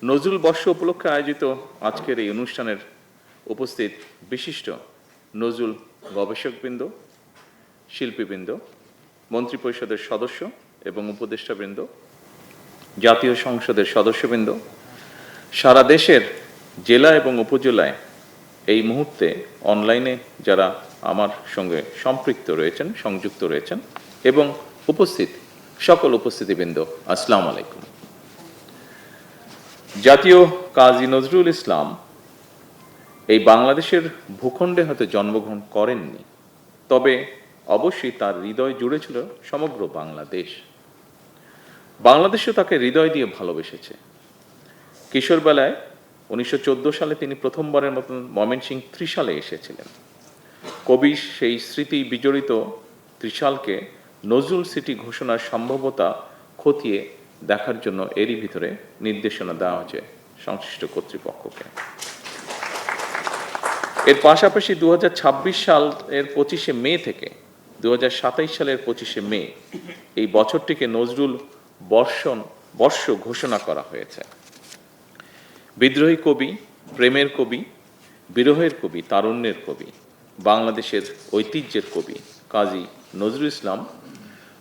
নজরুল বর্ষ উপলক্ষে আয়োজিত আজকের এই অনুষ্ঠানের উপস্থিত বিশিষ্ট নজরুল গবেষকবৃন্দ, শিল্পীবৃন্দ, মন্ত্রিপরিষদের সদস্য এবং উপদেষ্টাবৃন্দ, জাতীয় সংসদের সদস্যবৃন্দ, সারা দেশের জেলা এবং উপজেলায় এই মুহূর্তে অনলাইনে যারা আমার সঙ্গে সম্পৃক্ত রয়েছেন, সংযুক্ত রয়েছেন এবং উপস্থিত সকল উপস্থিতিবৃন্দ, আসসালামু আলাইকুম। জাতীয় কাজী নজরুল ইসলাম এই বাংলাদেশের ভূখণ্ডে হয়তো জন্মগ্রহণ করেননি, তবে অবশ্যই তার হৃদয় জুড়ে ছিল সমগ্র বাংলাদেশ। বাংলাদেশও তাকে হৃদয় দিয়ে ভালোবেসেছে। কিশোরবেলায় 1914 সালে তিনি প্রথমবারের মতন ময়মনসিংহ ত্রিশালে এসেছিলেন। কবি সেই স্মৃতি বিজড়িত ত্রিশালকে নজরুল সিটি ঘোষণার সম্ভাব্যতা খতিয়ে দেখার জন্য এরই ভিতরে নির্দেশনা দেওয়া হয়েছে সংশ্লিষ্ট কর্তৃপক্ষকে। এর পাশাপাশি 2026 সালের 25শে মে থেকে 2027 সালের 25শে মে এই বছরটিকে নজরুল বর্ষ ঘোষণা করা হয়েছে। বিদ্রোহী কবি, প্রেমের কবি, বিরহের কবি, তারুণ্যের কবি, বাংলাদেশের ঐতিহ্যের কবি কাজী নজরুল ইসলাম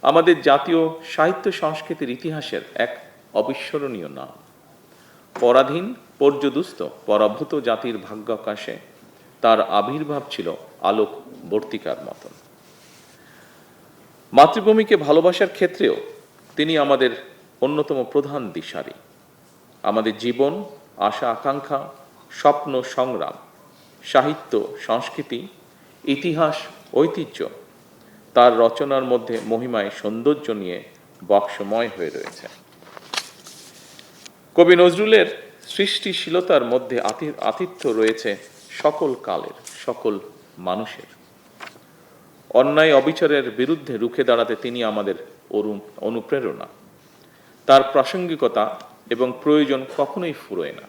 আমাদের জাতীয় সাহিত্য সংস্কৃতির ইতিহাসের এক অবিস্মরণীয় নাম। পরাধীন, পর্যদুস্ত, পরাভূত জাতির ভাগ্যাকাশে তার আবির্ভাব ছিল আলোক বর্তিকার মতন। মাতৃভূমিকে ভালোবাসার ক্ষেত্রেও তিনি আমাদের অন্যতম প্রধান দিশারি। আমাদের জীবন, আশা আকাঙ্ক্ষা, স্বপ্ন সংগ্রাম, সাহিত্য সংস্কৃতি, ইতিহাস ঐতিহ্য তার রচনার মধ্যে মহিমায় সৌন্দর্য নিয়ে বক্সময় হয়ে রয়েছে। কবি নজরুলের সৃষ্টিশীলতার মধ্যে আতিথ্য রয়েছে সকল কালের, সকল মানুষের। অন্যায় অবিচারের বিরুদ্ধে রুখে দাঁড়াতে তিনি আমাদের অনুপ্রেরণা। তার প্রাসঙ্গিকতা এবং প্রয়োজন কখনোই ফুরোয় না।